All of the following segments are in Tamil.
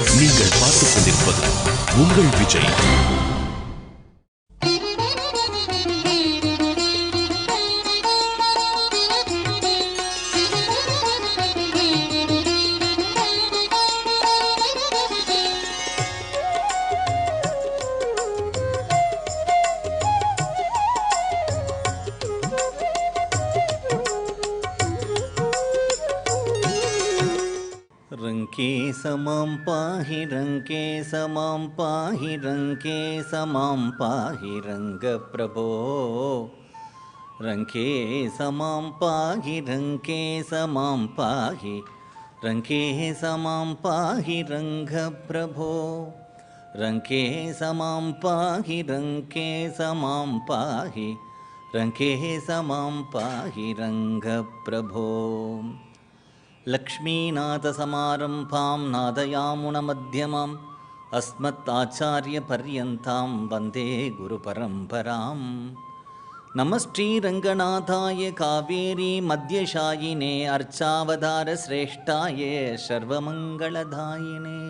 நீங்கள் பார்த்துக் கொண்டிருப்பது உங்கள் விஜய். रङ्केशमां पाहि रङ्केशमां पाहि रङ्केशमां पाहि रङ्गप्रभो रङ्केशमां पाहि रङ्केशमां पाहि रङ्केशमां पाहि रङ्गप्रभो रङ्केशमां पाहि रङ्केशमां पाहि रङ्केशमां पाहि रङ्गप्रभो लक्ष्मीनाथसमारम्भां नादयामुनमध्यमाम् अस्मत्ताचार्यपर्यन्तां वन्दे गुरुपरम्परां नमश्रीरङ्गनाथाय कावेरी मध्यशायिने अर्चावतारश्रेष्ठाय सर्वमङ्गलदायिने.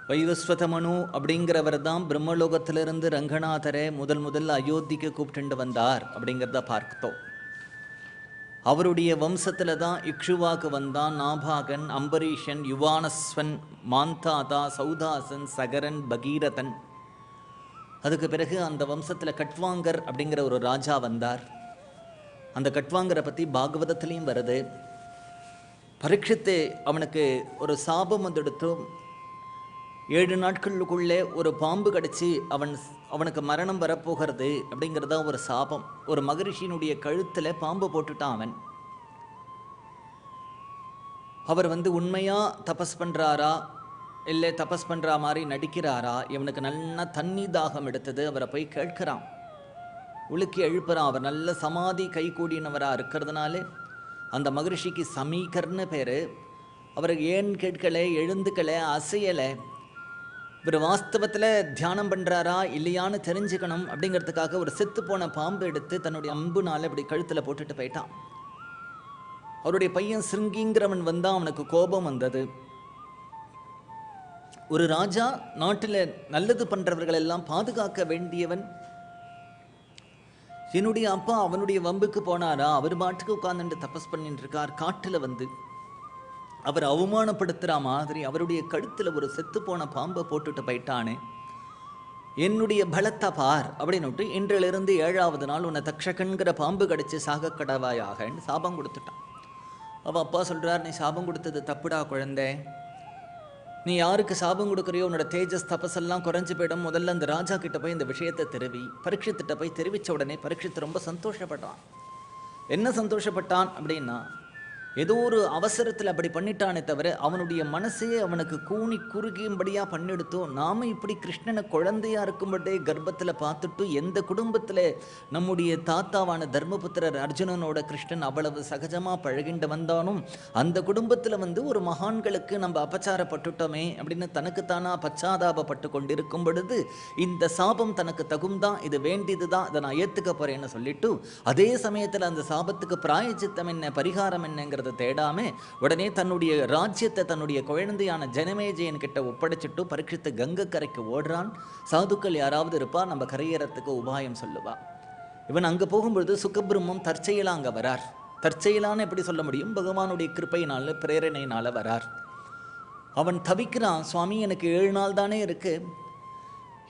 வைவஸ்வதமனு அப்படிங்கிறவர் தான் பிரம்மலோகத்திலிருந்து ரங்கநாதரை முதல் அயோத்திக்கு கூப்பிட்டு வந்தார் அப்படிங்கிறத பார்த்தோம். அவருடைய வம்சத்தில் தான் இக்ஷுவாக்கு வந்தான், நாபாகன், அம்பரீஷன், யுவானஸ்வன், மாந்தாதா, சௌதாசன், சகரன், பகீரதன். அதுக்கு பிறகு அந்த வம்சத்தில் கட்வாங்கர் அப்படிங்கிற ஒரு ராஜா வந்தார். அந்த கட்வாங்கரை பற்றி பாகவதத்திலையும் வருது. பரீட்சித்து அவனுக்கு ஒரு சாபம் வந்துடுத்தும். 7 நாட்களுக்குள்ளே ஒரு பாம்பு கடிச்சு அவனுக்கு மரணம் வரப்போகிறது அப்படிங்கிறதா ஒரு சாபம். ஒரு மகரிஷியினுடைய கழுத்தில் பாம்பு போட்டுட்டான். அவர் உண்மையாக தபஸ் பண்ணுறாரா இல்லை தபஸ் பண்ணுற மாதிரி நடிக்கிறாரா? இவனுக்கு நல்லா தண்ணி தாகம் எடுத்தது. அவரை போய் கேட்கிறான், உலுக்கி எழுப்புறான். அவர் நல்ல சமாதி கை கூடினவராக இருக்கிறதுனால அந்த மகரிஷிக்கு சமீகர்னு பேர். அவர் ஏன் கேட்கலை, எழுந்துக்கலை, அசையலை. இவர் வாஸ்தவத்தில் தியானம் பண்ணுறாரா இல்லையான்னு தெரிஞ்சுக்கணும் அப்படிங்கிறதுக்காக ஒரு செத்து போன பாம்பு எடுத்து தன்னுடைய அம்புனால இப்படி கழுத்தில் போட்டுட்டு போயிட்டான். அவருடைய பையன் சிருங்கிங்கிறவன் வந்தான். அவனுக்கு கோபம் வந்தது. ஒரு ராஜா நாட்டில் நல்லது பண்ணுறவர்கள் எல்லாம் பாதுகாக்க வேண்டியவன். என்னுடைய அப்பா அவனுடைய வம்புக்கு போனாரா? அவர் பாட்டுக்கு உட்கார்ந்துட்டு தபஸ் பண்ணிட்டு இருக்கார். காட்டில் அவர் அவமானப்படுத்துகிற மாதிரி அவருடைய கழுத்தில் ஒரு செத்து போன பாம்பை போட்டுட்டு போயிட்டானே, என்னுடைய பலத்தை பார் அப்படின்னுட்டு இன்றிலிருந்து 7ஆவது நாள் உன்னை தக்ஷகன்கிற பாம்பு கடிச்சு சாக கடவாயாகன்னு சாபம் கொடுத்துட்டான். அவள் அப்பா சொல்கிறார், நீ சாபம் கொடுத்தது தப்புடா குழந்தை. நீ யாருக்கு சாபம் கொடுக்குறியோ உன்னோட தேஜஸ் தபஸெல்லாம் குறைஞ்சி போயிடும். முதல்ல அந்த ராஜா கிட்ட போய் இந்த விஷயத்தை தெரிவி. பரீட்சித்திட்ட போய் தெரிவித்த உடனே பரீட்சித்து ரொம்ப சந்தோஷப்பட்டான். என்ன சந்தோஷப்பட்டான் அப்படின்னா, ஏதோ ஒரு அவசரத்தில் அப்படி பண்ணிட்டானே தவிர அவனுடைய மனசே அவனுக்கு கூனி குறுகியும்படியாக பண்ணிடுத்தோம். நாம் இப்படி கிருஷ்ணனை குழந்தையாக இருக்கும்போதே கர்ப்பத்தில் பார்த்துட்டு எந்த குடும்பத்தில் நம்முடைய தாத்தாவான தர்மபுத்திரர் அர்ஜுனனோட கிருஷ்ணன் அவ்வளவு சகஜமாக பழகிண்டு வந்தாலும் அந்த குடும்பத்தில் ஒரு மகான்களுக்கு நம்ம அபச்சாரப்பட்டுட்டோமே அப்படின்னு தனக்குத்தானாக பச்சாதாபப்பட்டு கொண்டிருக்கும் பொழுது இந்த சாபம் தனக்கு தகும்தான், இது வேண்டியது தான், அதை நான் ஏற்றுக்க போகிறேன்னு சொல்லிட்டு அதே சமயத்தில் அந்த சாபத்துக்கு பிராயச்சித்தம் என்ன, பரிகாரம் என்னங்கிறது தேடாம உடனே தன்னுடைய ராஜ்யத்தை தன்னுடைய குழந்தையான ஜனமேஜயன் கிட்ட ஒப்படைச்சிட்டு பரீட்சித்து கங்கை கரைக்கு ஓடுறான். சாதுக்கள் யாராவது இருப்பா, நம்ம கரையேறத்துக்கு உபாயம் சொல்லுவா. இவன் அங்கே போகும்பொழுது சுகபிரம்மம் தற்செயலா அங்கே வரார். தற்செயலான்னு எப்படி சொல்ல முடியும்? பகவானுடைய கிருப்பையினால பிரேரணையினால வரார். அவன் தவிக்கிறான், சுவாமி எனக்கு 7 நாள் தானே இருக்கு,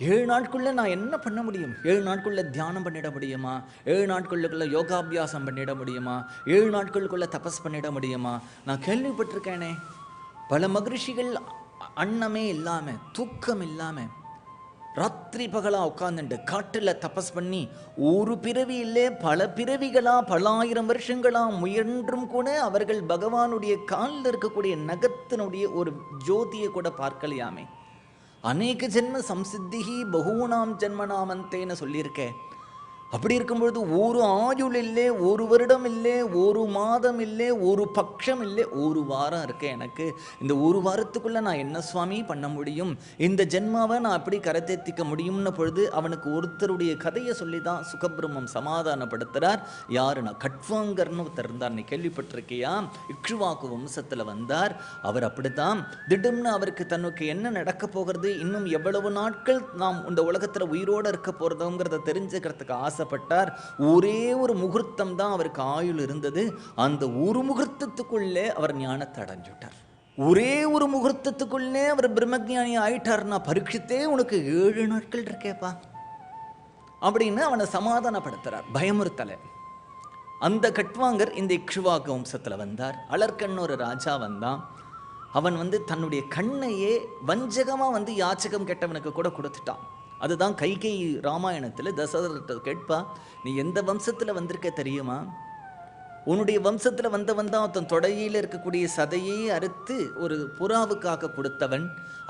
7 நாட்குள்ளே நான் என்ன பண்ண முடியும்? 7 நாட்குள்ளே தியானம் பண்ணிட முடியுமா? 7 நாட்களுக்குள்ளே யோகாபியாசம் பண்ணிட முடியுமா? 7 நாட்களுக்குள்ளே தபஸ் பண்ணிட முடியுமா? நான் கேள்விப்பட்டிருக்கேனே, பல மகரிஷிகள் அன்னமே இல்லாமல் தூக்கம் இல்லாமல் ராத்திரி பகலாக உட்காந்துட்டு காட்டில் தபஸ் பண்ணி ஒரு பிறவி இல்லை பல பிறவிகளாக பல ஆயிரம் வருஷங்களாக முயன்றும் கூட அவர்கள் பகவானுடைய காலில் இருக்கக்கூடிய நகத்தினுடைய ஒரு ஜோதியை கூட பார்க்கலையாமே. அநேக ஜென்ம சம்சித்திகி பகூனாம் ஜென்மநாமந்தேன்னு சொல்லியிருக்கேன். அப்படி இருக்கும்பொழுது ஒரு ஆயுள் இல்லை, ஒரு வருடம் இல்லை, ஒரு மாதம் இல்லை, ஒரு பட்சம் இல்லை, ஒரு வாரம் இருக்கு எனக்கு. இந்த ஒரு வாரத்துக்குள்ள நான் என்ன சுவாமி பண்ண முடியும்? இந்த ஜென்மாவை நான் எப்படி கரைத்தேத்திக்க முடியும்னு பொழுது அவனுக்கு ஒருத்தருடைய கதையை சொல்லி தான் சுகபிரம்மம் சமாதானப்படுத்துறார். யாருன்னா கட்வாங்கர்னு ஒருத்தர் இருந்தார். நீ கேள்விப்பட்டிருக்கியா? இக்ஷுவாக்கு வம்சத்துல வந்தார். அவர் அப்படித்தான் திடீர்னு அவருக்கு தனக்கு என்ன நடக்க போகிறது, இன்னும் எவ்வளவு நாட்கள் நாம் இந்த உலகத்துல உயிரோடு இருக்க போறதுங்கிறத தெரிஞ்சுக்கிறதுக்கு ஆசைப்பட்டார். ஒரே ஒரு முகூர்த்தம் தான் அவருக்கு ஆயுள் இருந்தது. அந்த ஒரு முகூர்த்தத்துக்குள்ளே அவர் ஞானத்தை அடைஞ்சுட்டார். ஒரே ஒரு முகூர்த்தத்துக்குள்ளே அவர் பிரம்மஜானி ஆயிட்டார்னா, பரீட்சித்தே உனக்கு 7 நாட்கள் இருக்கேப்பா அப்படின்னு அவனை சமாதானப்படுத்துறார், பயமுறுத்தலை. அந்த கட்வாங்கர் இந்த இக்ஷுவாக்கு வம்சத்துல வந்தார். அலர்கன் ஒரு ராஜா வந்தான். அவன் தன்னுடைய கண்ணையே வஞ்சகமா யாச்சகம் கெட்டவனுக்கு கூட கொடுத்துட்டான். அதுதான் கைகேயி ராமாயணத்தில் தசரதர்கிட்ட கேட்பா, நீ எந்த வம்சத்தில் வந்திருக்க தெரியுமா? உன்னுடைய வம்சத்தில் வந்தவன் தான் தன் தொடையில் இருக்கக்கூடிய சதையை அறுத்து ஒரு புறாவுக்காக கொடுத்தவன்.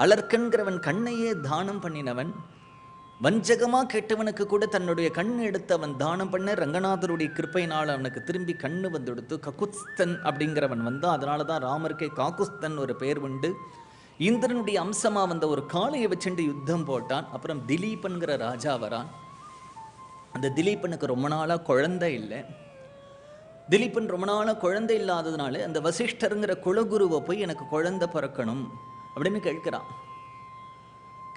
அலர்கன்கிறவன் கண்ணையே தானம் பண்ணினவன். வஞ்சகமாக கேட்டவனுக்கு கூட தன்னுடைய கண் எடுத்து அவன் தானம் பண்ண ரங்கநாதருடைய கிருப்பையினால் அவனுக்கு திரும்பி கண்ணு எடுத்து ககுஸ்தன் அப்படிங்கிறவன் வந்தான். அதனால தான் ராமருக்கே காகுஸ்தன் ஒரு பெயர் உண்டு. இந்திரனுடைய அம்சமா வந்த ஒரு காளையை வச்சுட்டு யுத்தம் போட்டான். அப்புறம் திலீபன்கிற ராஜா வரான். அந்த திலீபனுக்கு ரொம்ப நாளாக குழந்தை இல்லை. திலீபன் ரொம்ப நாளாக குழந்தை இல்லாததுனால அந்த வசிஷ்டருங்கிற குலகுருவை போய் எனக்கு குழந்தை பிறக்கணும் அப்படின்னு கேட்கிறான்.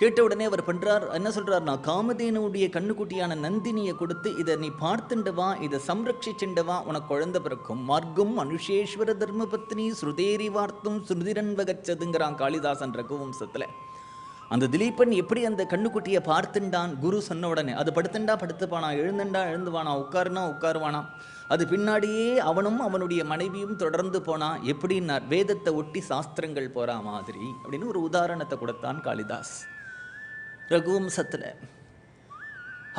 கேட்ட உடனே அவர் பண்றார், என்ன சொல்றார், நான் காமதேனுடைய கண்ணுக்குட்டியான நந்தினியை கொடுத்து இதை நீ பார்த்துண்டு வா, இதை சம்ரட்சிச்சுண்டு வா, உனக்கு குழந்தை பிறக்கும். மார்க்கும் அனுஷேஸ்வர தர்மபத்னி ஸ்ருதேரி வார்த்தும் ஸ்ருதிரன்வகச்சதுங்கிறான் காளிதாசன் ரகுவம்சத்துல. அந்த திலீபன் எப்படி அந்த கண்ணுக்குட்டியை பார்த்துண்டான், குரு சொன்ன உடனே அது படுத்துண்டா படுத்துப்பானா, எழுந்துண்டா எழுந்துவானா, உட்காருனா உட்காருவானா. அது பின்னாடியே அவனும் அவனுடைய மனைவியும் தொடர்ந்து போனா. எப்படின்னா வேதத்தை ஒட்டி சாஸ்திரங்கள் போறா மாதிரி அப்படின்னு ஒரு உதாரணத்தை கொடுத்தான் காளிதாஸ் ரகுவம்சத்துல.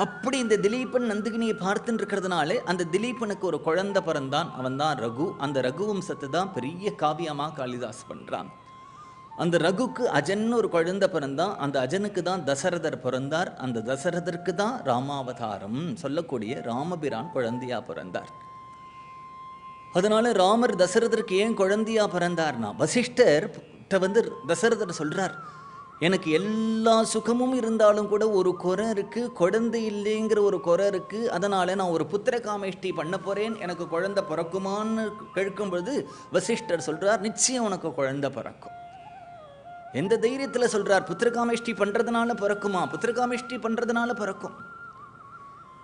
அப்படி இந்த திலீபன் நந்தினியை பார்த்துட்டு இருக்கிறதுனாலே அந்த திலீபனுக்கு ஒரு குழந்தை பிறந்தான். அவன் தான் ரகு. அந்த ரகுவம்சத்தை தான் பெரிய காவியமா காளிதாஸ் பண்றான். அந்த ரகுக்கு அஜன்னு ஒரு குழந்தை பிறந்தான். அந்த அஜனுக்கு தான் தசரதர் பிறந்தார். அந்த தசரதருக்கு தான் ராமாவதாரம் சொல்லக்கூடிய ராமபிரான் குழந்தையா பிறந்தார். அதனால ராமர் தசரதருக்கு ஏன் குழந்தையா பிறந்தார்னா, வசிஷ்டர் தசரதர் சொல்றார், எனக்கு எல்லா சுகமும் இருந்தாலும் கூட ஒரு குறை இருக்கு, குழந்தை இல்லைங்கிற ஒரு குறை இருக்கு. அதனால நான் ஒரு புத்திர காமேஷ்டி பண்ண போறேன், எனக்கு குழந்தை பிறக்குமான்னு கேட்கும் பொழுது வசிஷ்டர் சொல்றார், நிச்சயம் உனக்கு குழந்தை பிறக்கும். எந்த தைரியத்தில் சொல்றார்? புத்திரகாமேஷ்டி பண்றதுனால பிறக்குமா? புத்திரகாமேஷ்டி பண்றதுனால பிறக்கும்.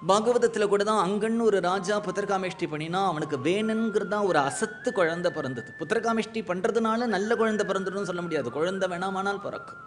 பாகவதத்தில் கூட தான் அங்கன்னு ஒரு ராஜா புத்திரகாமேஷ்டி பண்ணினா அவனுக்கு வேணுங்கிறதா ஒரு அசத்து குழந்தை பிறந்தது. புத்திரகாமேஷ்டி பண்றதுனால நல்ல குழந்தை பிறந்துடும் சொல்ல முடியாது, குழந்தை வேணாமானால் பிறக்கும்.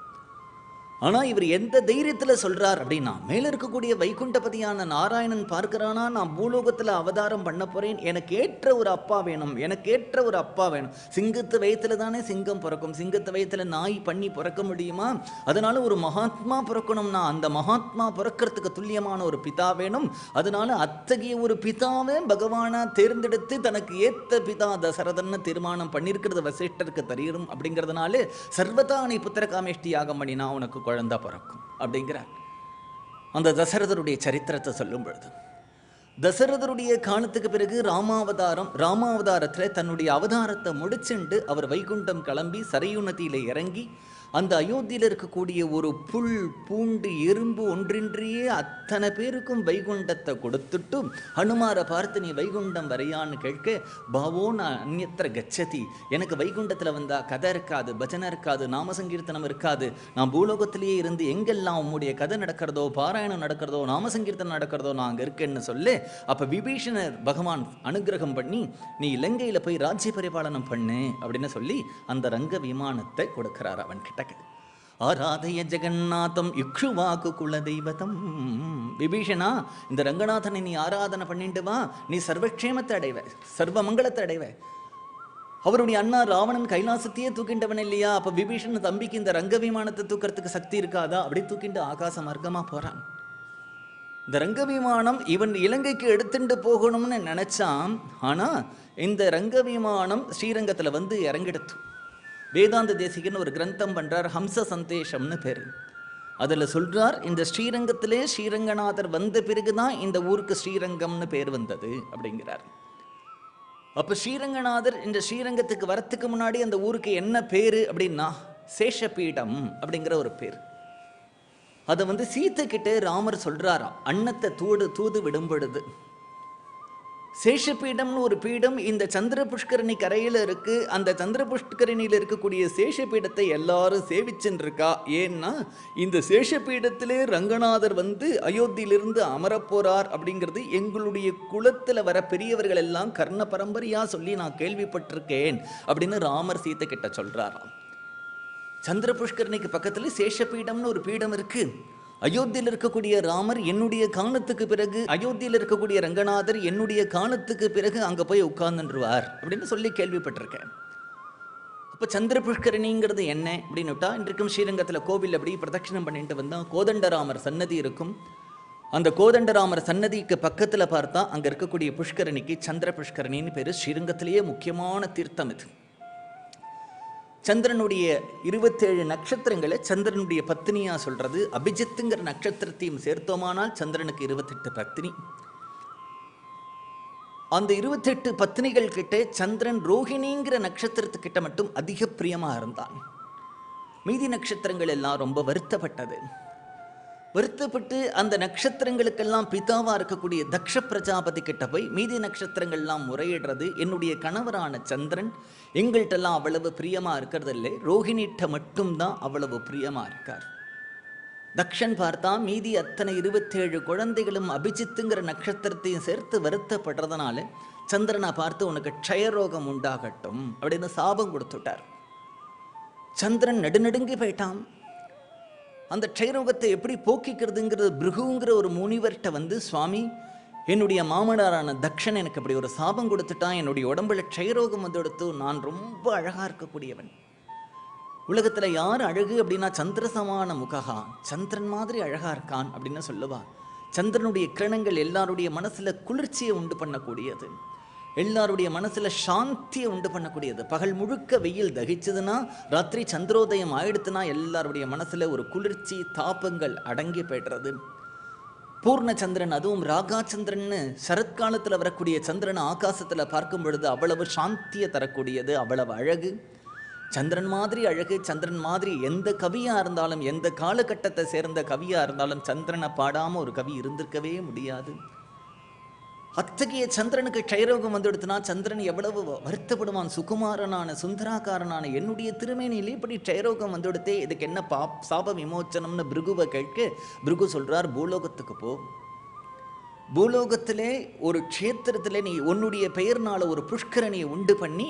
ஆனால் இவர் எந்த தைரியத்தில் சொல்கிறார் அப்படின்னா, மேலே இருக்கக்கூடிய வைகுண்டபதியான நாராயணன் பார்க்கிறானா, நான் பூலோகத்தில் அவதாரம் பண்ண போகிறேன், எனக்கு ஏற்ற ஒரு அப்பா வேணும், எனக்கு ஏற்ற ஒரு அப்பா வேணும். சிங்கத்து வயத்தில் தானே சிங்கம் பிறக்கும், சிங்கத்து வயத்தில் நாய் பண்ணி பிறக்க முடியுமா? அதனால ஒரு மகாத்மா பிறக்கணும்னா அந்த மகாத்மா பிறக்கிறதுக்கு துல்லியமான ஒரு பிதா வேணும். அதனால அத்தகைய ஒரு பிதாவை பகவானா தேர்ந்தெடுத்து தனக்கு ஏற்ற பிதா தசரதன்னு தீர்மானம் பண்ணியிருக்கிறது வசிஷ்டருக்கு தெரியும். அப்படிங்கிறதுனால சர்வதானி புத்திர காமேஷ்டி யாகம் பண்ணினா உனக்கு குழந்தை பிறக்கும் அப்படிங்கிறார். அந்த தசரதருடைய சரித்திரத்தை சொல்லும் பொழுது, தசரதருடைய காலத்துக்கு பிறகு ராமாவதாரத்தில் தன்னுடைய அவதாரத்தை முடிச்சுண்டு அவர் வைகுண்டம் கிளம்பி சரையு நதியில இறங்கி அந்த அயோத்தியில் இருக்கக்கூடிய ஒரு புல் பூண்டு எறும்பு ஒன்றின்றியே அத்தனை பேருக்கும் வைகுண்டத்தை கொடுத்துட்டும் ஹனுமாரை பார்த்து நீ வைகுண்டம் வரையான்னு கேட்க, பாவோ நான் அந்நியத்திர கச்சதி, எனக்கு வைகுண்டத்தில் வந்தால் கதை இருக்காது, பஜனை இருக்காது, நாமசங்கீர்த்தனம் இருக்காது, நான் பூலோகத்திலேயே இருந்து எங்கெல்லாம் உம்முடைய கதை நடக்கிறதோ, பாராயணம் நடக்கிறதோ, நாமசங்கீர்த்தனம் நடக்கிறதோ நான் அங்கே இருக்கேன்னு சொல்லு. அப்போ விபீஷணர் பகவான் அனுகிரகம் பண்ணி நீ இலங்கையில் போய் ராஜ்ய பரிபாலனம் பண்ணு அப்படின்னு சொல்லி அந்த ரங்க விமானத்தை கொடுக்கிறார் அவன்கிட்ட. ஆராதய ஜெகநாதம் இக்ஷுவாக்கு குல தெய்வதம், விபீஷணா இந்த ரங்கநாதனை நீ ஆராதனை பண்ணிட்டு வா, நீ சர்வக்ஷேமத்தை அடைவ, சர்வ மங்களத்தை அடைவ. அவருடைய அண்ணா ராவணன் கைலாசத்தையே தூக்கின்றவன் இல்லையா? அப்ப விபீஷணன் தம்பிக்கு இந்த ரங்க விமானத்தை தூக்கிறதுக்கு சக்தி இருக்காதா? அப்படி தூக்கிட்டு ஆகாச மார்க்கமா போறான். இந்த ரங்க விமானம் இவன் இலங்கைக்கு எடுத்துட்டு போகணும்னு நினைச்சான். ஆனா இந்த ரங்க விமானம் ஸ்ரீரங்கத்துல இறங்கிடுத்து. வேதாந்த தேசிகன் ஒரு கிரந்தம் பண்றார், ஹம்ச சந்தேஷம்னு பேரு. அதில் சொல்றார், இந்த ஸ்ரீரங்கத்திலே ஸ்ரீரங்கநாதர் வந்த பிறகுதான் இந்த ஊருக்கு ஸ்ரீரங்கம்னு பேர் வந்தது அப்படிங்கிறார். அப்போ ஸ்ரீரங்கநாதர் இந்த ஸ்ரீரங்கத்துக்கு வரத்துக்கு முன்னாடி அந்த ஊருக்கு என்ன பேர் அப்படின்னா சேஷபீடம் அப்படிங்கிற ஒரு பேர். அதை சீத்தைக்கிட்ட ராமர் சொல்றாராம், அன்னத்தை தூது விடும் பொழுது. சேஷபீடம்னு ஒரு பீடம் இந்த சந்திர புஷ்கரணி கரையில் இருக்கு. அந்த சந்திர புஷ்கரணியில் இருக்கக்கூடிய சேஷபீடத்தை எல்லாரும் சேவிச்சுன்னு இருக்கா. ஏன்னா இந்த சேஷபீடத்திலே ரங்கநாதர் அயோத்தியிலிருந்து அமரப்போறார் அப்படிங்கிறது எங்களுடைய குலத்தில் வர பெரியவர்கள் எல்லாம் கர்ண பரம்பரையா சொல்லி நான் கேள்விப்பட்டிருக்கேன் அப்படின்னு ராமர் சீத்தை கிட்ட சொல்றாராம். சந்திர புஷ்கரணிக்கு பக்கத்துல சேஷபீடம்னு ஒரு பீடம் இருக்கு. அயோத்தியில் இருக்கக்கூடிய ராமர் என்னுடைய காலத்துக்கு பிறகு, அயோத்தியில் இருக்கக்கூடிய ரங்கநாதர் என்னுடைய காலத்துக்கு பிறகு அங்கே போய் உட்கார்ந்துருவார் அப்படின்னு சொல்லி கேள்விப்பட்டிருக்கேன். அப்போ சந்திர புஷ்கரணிங்கிறது என்ன அப்படின்னுட்டா, இன்றைக்கும் ஸ்ரீரங்கத்தில் கோவில் அப்படி பிரதட்சிணம் பண்ணிட்டு வந்தால் கோதண்டராமர் சன்னதி இருக்கும். அந்த கோதண்டராமர் சன்னதிக்கு பக்கத்தில் பார்த்தா அங்கே இருக்கக்கூடிய புஷ்கரணிக்கு சந்திர புஷ்கரணின்னு பேர். ஸ்ரீரங்கத்திலேயே முக்கியமான தீர்த்தம் இது. சந்திரனுடைய 27 நட்சத்திரங்களை சந்திரனுடைய பத்தினியா சொல்றது. அபிஜித்துங்கிற நட்சத்திரத்தையும் சேர்த்தோமானால் சந்திரனுக்கு 28 பத்தினி. அந்த 28 பத்தினிகள் கிட்ட சந்திரன் ரோஹிணிங்கிற நட்சத்திரத்துக்கிட்ட மட்டும் அதிக பிரியமா இருந்தான். மீதி நட்சத்திரங்கள் எல்லாம் ரொம்ப வருத்தப்பட்டு அந்த நட்சத்திரங்களுக்கெல்லாம் பிதாவா இருக்கக்கூடிய தக்ஷ பிரஜாபதி கிட்ட போய் மீதி நட்சத்திரங்கள்லாம் முறையிடுறது, என்னுடைய கணவரான சந்திரன் எங்கள்கிட்டலாம் அவ்வளவு பிரியமா இருக்கிறது இல்லை, ரோஹிணிட்ட மட்டும்தான் அவ்வளவு பிரியமா இருக்கார். தக்ஷன் பார்த்தா மீதி அத்தனை 27 குழந்தைகளும் அபிஜித்துங்கிற நட்சத்திரத்தையும் சேர்த்து வருத்தப்படுறதுனால சந்திரனை பார்த்து உனக்கு க்ஷயரோகம் உண்டாகட்டும் அப்படின்னு சாபம் கொடுத்துட்டார். சந்திரன் நடுநடுங்கி போயிட்டான். அந்த க்ஷயரோகத்தை எப்படி போக்கிக்கிறதுங்கிறது பிருகுங்கிற ஒரு முனிவர்கிட்ட சுவாமி, என்னுடைய மாமனாரான தக்ஷன் எனக்கு அப்படி ஒரு சாபம் கொடுத்துட்டான், என்னுடைய உடம்புல க்ஷயரோகம் எடுத்து, நான் ரொம்ப அழகா இருக்கக்கூடியவன், உலகத்துல யார் அழகு அப்படின்னா சந்திரசமான முகா, சந்திரன் மாதிரி அழகா இருக்கான் அப்படின்னு சொல்லுவா. சந்திரனுடைய கிரணங்கள் எல்லாருடைய மனசுல குளிர்ச்சியை உண்டு பண்ணக்கூடியது, எல்லாருடைய மனசுல சாந்தியை உண்டு பண்ணக்கூடியது. பகல் முழுக்க வெயில் தகிச்சதுன்னா ராத்திரி சந்திரோதயம் ஆயிடுத்துனா எல்லாருடைய மனசுல ஒரு குளிர்ச்சி தாபங்கள் அடங்கி போய்டுறது. பூர்ண சந்திரன், அதுவும் ராகா சந்திரன்னு சரத்காலத்துல வரக்கூடிய சந்திரன் ஆகாசத்துல பார்க்கும் பொழுது அவ்வளவு சாந்தியை தரக்கூடியது, அவ்வளவு அழகு. சந்திரன் மாதிரி அழகு, சந்திரன் மாதிரி எந்த கவியா இருந்தாலும், எந்த காலகட்டத்தை சேர்ந்த கவியா இருந்தாலும் சந்திரனை பாடாம ஒரு கவி இருந்திருக்கவே முடியாது. அத்தகைய சந்திரனுக்கு க்ஷயரோகம் எடுத்துனா சந்திரன் எவ்வளவு வருத்தப்படுவான். சுகுமாரனான சுந்தராகாரனான என்னுடைய திருமேனியிலே இப்படி க்ஷயரோகம் எடுத்தே, இதுக்கு என்ன சாப விமோச்சனம்னு பிருகுவை கேட்க, பிருகு சொல்றார், பூலோகத்துக்கு போ. பூலோகத்திலே ஒரு க்ஷேத்திரத்தில் நீ உன்னுடைய பெயர்னால ஒரு புஷ்கரணியை உண்டு பண்ணி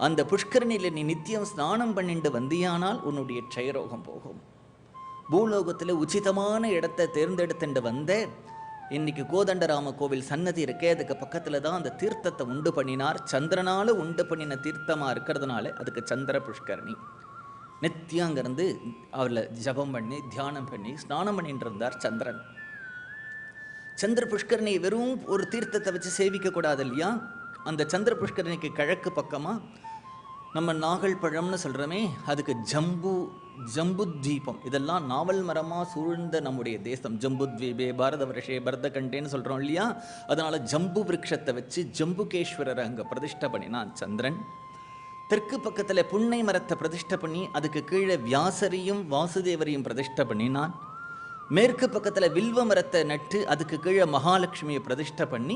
அந்த புஷ்கரணியில் நீ நித்தியம் ஸ்நானம் பண்ணிட்டு வந்தியானால் உன்னுடைய க்ஷயரோகம் போகும். பூலோகத்தில் உச்சிதமான இடத்தை தேர்ந்தெடுத்துட்டு வந்த இன்னைக்கு கோதண்டராம கோவில் சன்னதி இருக்கே, அதுக்கு பக்கத்தில் தான் அந்த தீர்த்தத்தை உண்டு பண்ணினார். சந்திரனால உண்டு பண்ணின தீர்த்தமாக இருக்கிறதுனால அதுக்கு சந்திர புஷ்கரணி. நித்தியம் அங்கேருந்து அவரில் ஜபம் பண்ணி தியானம் பண்ணி ஸ்நானம் பண்ணிட்டு இருந்தார் சந்திரன். சந்திர புஷ்கரணி வெறும் ஒரு தீர்த்தத்தை வச்சு சேவிக்க கூடாது இல்லையா? அந்த சந்திர புஷ்கரணிக்கு கிழக்கு பக்கமாக நம்ம நாகல் பழம்னு சொல்கிறோமே, அதுக்கு ஜம்புத்வீபம், இதெல்லாம் நாவல் மரமாக சூழ்ந்த நம்முடைய தேசம். ஜம்புத்வீபே பாரத வருஷே பரதகண்டேன்னு சொல்கிறோம் இல்லையா? அதனால் ஜம்பு விருட்சத்தை வச்சு ஜம்புகேஸ்வரரை அங்கே பிரதிஷ்டை பண்ணினான் சந்திரன். தெற்கு பக்கத்தில் புன்னை மரத்தை பிரதிஷ்டை பண்ணி அதுக்கு கீழே வியாசரையும் வாசுதேவரையும் பிரதிஷ்டை பண்ணினான். மேற்கு பக்கத்தில் வில்வ மரத்தை நட்டு அதுக்கு கீழே மகாலட்சுமியை பிரதிஷ்டை பண்ணி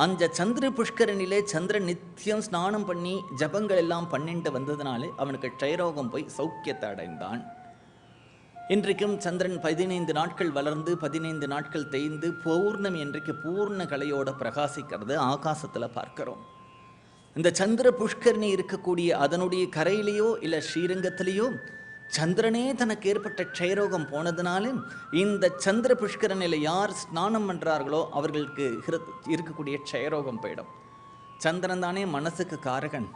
அந்த சந்திர புஷ்கரணிலே சந்திரன் நித்தியம் ஸ்நானம் பண்ணி ஜபங்கள் எல்லாம் பண்ணிட்டு வந்ததுனாலே அவனுக்கு க்ஷயரோகம் போய் சௌக்கியத்தை அடைந்தான். இன்றைக்கும் சந்திரன் 15 நாட்கள் வளர்ந்து 15 நாட்கள் தேய்ந்து பௌர்ணமி இன்றைக்கு பூர்ண கலையோட பிரகாசிக்கிறது ஆகாசத்தில் பார்க்கிறோம். இந்த சந்திர புஷ்கரணி இருக்கக்கூடிய அதனுடைய கரையிலேயோ இல்லை ஸ்ரீரங்கத்திலேயோ சந்திரனே தனக்கு ஏற்பட்ட க்ஷயரோகம் போனதுனால இந்த சந்திர புஷ்கரணியில் யார் ஸ்நானம் பண்ணுறார்களோ அவர்களுக்கு இருக்கக்கூடிய க்ஷயரோகம் போயிடும். சந்திரன் தானே மனசுக்கு காரகன்.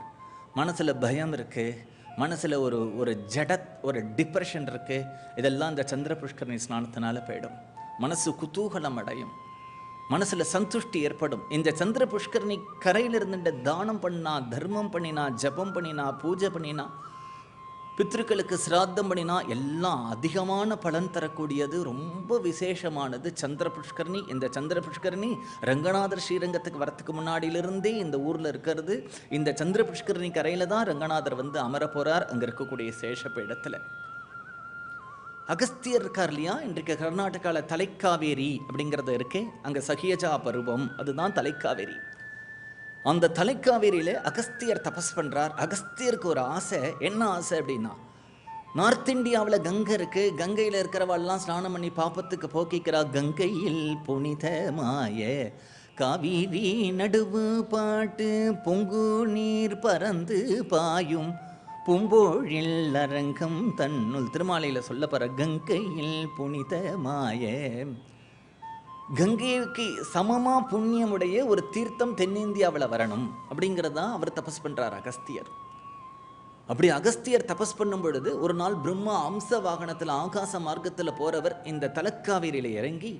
மனசில் பயம் இருக்குது, மனசில் ஒரு ஒரு டிப்ரெஷன் இருக்குது. இதெல்லாம் இந்த சந்திர புஷ்கரணி ஸ்நானத்தினால போயிடும். மனசு குதூகலம் அடையும், மனசில் சந்துஷ்டி ஏற்படும். இந்த சந்திர புஷ்கரணி கரையில் இருந்துட்டு தானம் பண்ணினா, தர்மம் பண்ணினா, ஜபம் பண்ணினா, பூஜை பண்ணினா பித்ருக்களுக்கு சிராத்தம் பண்ணினா எல்லாம் அதிகமான பலன் தரக்கூடியது, ரொம்ப விசேஷமானது சந்திர புஷ்கரணி. இந்த சந்திர புஷ்கரணி ரங்கநாதர் ஸ்ரீரங்கத்துக்கு வரத்துக்கு முன்னாடியிலிருந்தே இந்த ஊரில் இருக்கிறது. இந்த சந்திர புஷ்கரணி கரையில் தான் ரங்கநாதர் வந்து அமர போகிறார், அங்கே இருக்கக்கூடிய சேஷப்ப இடத்துல. அகஸ்தியர் இருக்கார் இல்லையா, இன்றைக்கு கர்நாடகாவில் தலைக்காவேரி அப்படிங்கிறது இருக்கு, அங்கே சகியஜா பருவம், அதுதான் தலைக்காவேரி. அந்த தலைக்காவேரியில் அகஸ்தியர் தபஸ் பண்ணுறார். அகஸ்தியருக்கு ஒரு ஆசை, என்ன ஆசை அப்படின்னா, நார்த் இந்தியாவில் கங்கை இருக்குது, கங்கையில் இருக்கிறவாள்லாம் ஸ்நானம் பண்ணி பாப்பத்துக்கு போக்கிக்கிறா. கங்கையில் புனிதமாய காவிரி நடுவு பாட்டு பொங்கு நீர் பறந்து பாயும் பூம்போழில் அரங்கம் தன்னுள், திருமாலையில் சொல்லப்படுற கங்கையில் புனிதமாய, கங்கைக்கு சமமா புண்ணியமுடைய ஒரு தீர்த்தம் தென்னிந்தியாவில் வரணும் அப்படிங்கிறதான் அவர் தபஸ் பண்ணுறார் அகஸ்தியர். அப்படி அகஸ்தியர் தபஸ் பண்ணும் பொழுது ஒரு நாள் பிரம்மா அம்ச வாகனத்தில் ஆகாச மார்க்கத்தில் போகிறவர் இந்த தலக்காவேரியில் இறங்கி,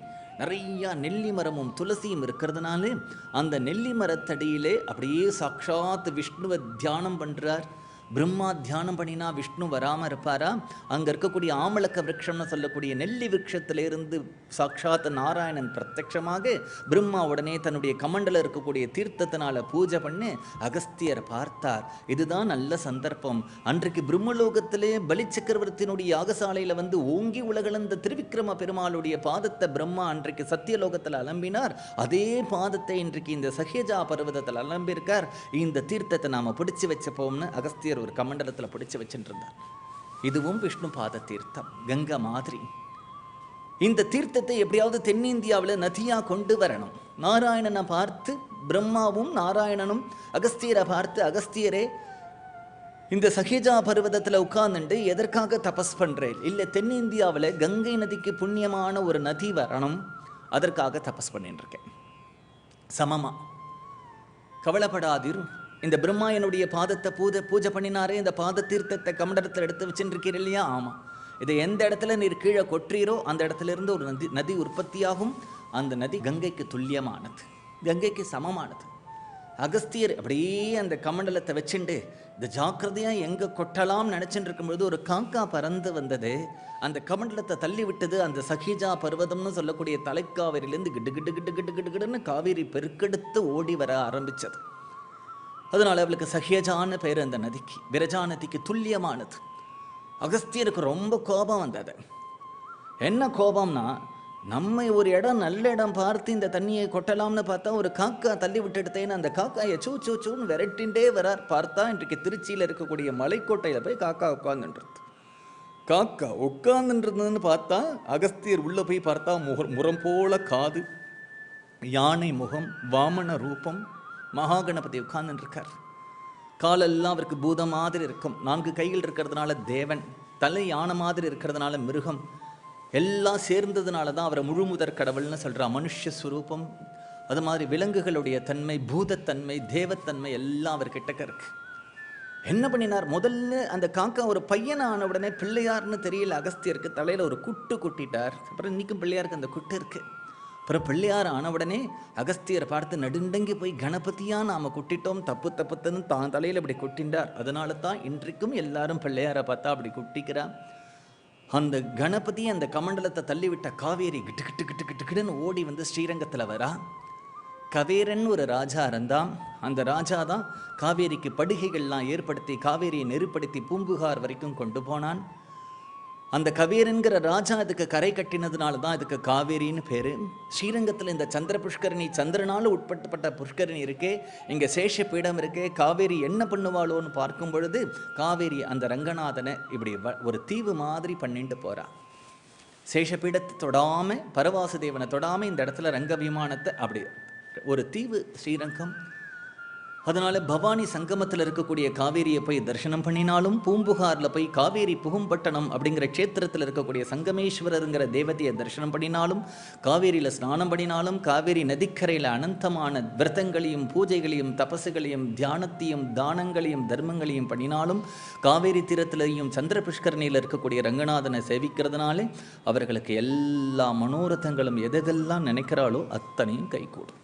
நிறையா நெல்லி மரமும் துளசியும் இருக்கிறதுனால அந்த நெல்லி மரத்தடியிலே அப்படியே சாக்ஷாத் விஷ்ணுவை தியானம் பண்ணுறார். பிரம்மா தியானம் பண்ணினா விஷ்ணு வராமல் இருப்பாரா? அங்கே இருக்கக்கூடிய ஆமலக்க விரக்ஷம்னு சொல்லக்கூடிய நெல்லி விரக்ஷத்திலிருந்து சாட்சாத் நாராயணன் பிரத்யட்சமாக பிரம்மா உடனே தன்னுடைய கமண்டல இருக்கக்கூடிய தீர்த்தத்தினால பூஜை பண்ணி அகஸ்தியர் பார்த்தார். இதுதான் நல்ல சந்தர்ப்பம். அன்றைக்கு பிரம்மலோகத்திலே பலி சக்கரவர்த்தியினுடைய யாகசாலையில் வந்து ஓங்கி உலகளந்த திருவிக்கிரம பெருமாளுடைய பாதத்தை பிரம்மா அன்றைக்கு சத்தியலோகத்தில் அலம்பினார். அதே பாதத்தை இன்றைக்கு இந்த சஹ்யஜா பர்வதத்தில் அலம்பியிருக்கார். இந்த தீர்த்தத்தை நாம் பிடிச்சி வச்சப்போம்னு அகஸ்தியர் ஒரு கமண்டலத்தில் பிடிச்சு வச்சுட்டு இருந்தார். இதுவும் விஷ்ணு பாத தீர்த்தம், கங்கை மாதிரி. இந்த தீர்த்தத்தை எப்படியாவது தென்னிந்தியாவில் நதியா கொண்டு வரணும். நாராயணனை பார்த்து பிரம்மாவும் நாராயணனும் அகஸ்தியரை பார்த்து, அகஸ்தியரே இந்த சஹ்யஜா பர்வதத்தில் உட்கார்ந்துட்டு எதற்காக தபஸ் பண்றேன்? இல்லை, தென்னிந்தியாவில் கங்கை நதிக்கு புண்ணியமான ஒரு நதி வரணும், அதற்காக தபஸ் பண்ணிட்டு இருக்கேன். சமமா கவலைப்படாதீர். இந்த பிரம்மா என்னுடைய பாதத்தை பூஜை பண்ணினாரே, இந்த பாத தீர்த்தத்தை கமண்டலத்தில் எடுத்து வச்சுருக்கீர் இல்லையா? ஆமாம். இதை எந்த இடத்துல நீர் கீழே கொற்றீரோ அந்த இடத்துல இருந்து ஒரு நதி உற்பத்தியாகும். அந்த நதி கங்கைக்கு துல்லியமானது, கங்கைக்கு சமமானது. அகஸ்தியர் அப்படியே அந்த கமண்டலத்தை வச்சுண்டு இந்த ஜாக்கிரதையாக எங்கே கொட்டலாம் நினச்சிட்டு இருக்கும்பொழுது ஒரு காக்கா பறந்து வந்தது. அந்த கமண்டலத்தை தள்ளி விட்டது. அந்த சஹ்யஜா பர்வதம்னு சொல்லக்கூடிய தலைக்காவேரியிலேருந்து கிட்டு கிட்டு கிட்டு கிட்டு கிட்டு கிட்டுன்னு காவேரி பெருக்கெடுத்து ஓடி வர ஆரம்பித்தது. அதனால் அவளுக்கு சஹ்யஜான்னு பேர். அந்த நதிக்கு, விரஜா நதிக்கு துல்லியமானது. அகஸ்தியருக்கு ரொம்ப கோபம் வந்தது. என்ன கோபம்னா, நம்ம ஒரு இடம் நல்ல இடம் பார்த்து இந்த தண்ணியை கொட்டலாம்னு பார்த்தா ஒரு காக்கா தள்ளி விட்டுடுத்தேன்னு அந்த காக்காயை சூ சூ சூன்னு விரட்டின்ண்டே வரார். பார்த்தா இன்றைக்கு திருச்சியில் இருக்கக்கூடிய மலைக்கோட்டையில் போய் காக்கா உட்காந்துன்றது. காக்கா உட்காந்துன்றதுன்னு பார்த்தா அகஸ்தியர் உள்ளே போய் பார்த்தா முரம் போல காது, யானை முகம், வாமன ரூபம், மகாகணபதி உட்கார்ந்துட்டு இருக்கார். காலெல்லாம் அவருக்கு பூதம் மாதிரி இருக்கும். 4 கைகள் இருக்கிறதுனால தேவன், தலை யானை மாதிரி இருக்கிறதுனால மிருகம், எல்லாம் சேர்ந்ததுனால தான் அவரை முழுமுதற் கடவுள்னு சொல்கிறா. மனுஷஸ்வரூபம், அது மாதிரி விலங்குகளுடைய தன்மை, பூதத்தன்மை, தேவத்தன்மை எல்லாம் அவர் கிட்டக்க இருக்கு. என்ன பண்ணினார்? முதல்ல அந்த காக்கா ஒரு பையனை ஆன உடனே பிள்ளையார்னு தெரியல அகஸ்தியருக்கு, தலையில் ஒரு குட்டு குட்டிட்டார். அப்புறம் இன்னைக்கும் பிள்ளையாருக்கு அந்த குட்டு இருக்கு. அப்புறம் பிள்ளையார் ஆன உடனே அகஸ்தியரை பார்த்து நடுண்டங்கி போய் கணபதியாக நாம் குட்டிட்டோம், தப்புன்னு தான் தலையில் அப்படி குட்டின்றார். அதனால தான் இன்றைக்கும் எல்லாரும் பிள்ளையாரை பார்த்தா அப்படி குட்டிக்கிறான். அந்த கணபதி அந்த கமண்டலத்தை தள்ளிவிட்ட காவேரி கிட்டு கிட்டு கிட்டு கிட்டு கிட்டுன்னு ஓடி வந்து ஸ்ரீரங்கத்தில் வரா. கவேரன் ஒரு ராஜா இருந்தான். அந்த ராஜா தான் காவேரிக்கு படுகைகள்லாம் ஏற்படுத்தி காவேரியை நெருப்படுத்தி பூம்புகார் வரைக்கும் கொண்டு போனான். அந்த கவேரன்கிற ராஜா இதுக்கு கரை கட்டினதுனால தான் இதுக்கு காவேரின்னு பேர். ஸ்ரீரங்கத்தில் இந்த சந்திர புஷ்கரணி, சந்திரனால உட்பட்டப்பட்ட புஷ்கரணி இருக்கே, இங்கே சேஷ பீடம் இருக்கே. காவேரி என்ன பண்ணுவாளோன்னு பார்க்கும் பொழுது காவேரி அந்த ரங்கநாதனை இப்படி ஒரு தீவு மாதிரி பண்ணிட்டு போகிறா. சேஷபீடத்தை தொடாமல், பரவாசுதேவனை தொடாமல் இந்த இடத்துல ரங்க விமானத்தை அப்படி ஒரு தீவு ஸ்ரீரங்கம். அதனால் பவானி சங்கமத்தில் இருக்கக்கூடிய காவேரியை போய் தரிசனம் பண்ணினாலும், பூம்புகாரில் போய் காவேரி புகும்பட்டணம் அப்படிங்கிற க்ஷேத்திரத்தில் இருக்கக்கூடிய சங்கமேஸ்வரருங்கிற தேவதையை தரிசனம் பண்ணினாலும், காவேரியில் ஸ்நானம் பண்ணினாலும், காவேரி நதிக்கரையில் அனந்தமான விரதங்களையும் பூஜைகளையும் தபசுகளையும் தியானத்தையும் தானங்களையும் தர்மங்களையும் பண்ணினாலும், காவேரி தீரத்திலையும் சந்திர புஷ்கரணியில் இருக்கக்கூடிய ரங்கநாதனை சேவிக்கிறதுனாலே அவர்களுக்கு எல்லா மனோரதங்களும் எதெல்லாம் நினைக்கிறாளோ அத்தனையும் கைகூடும்.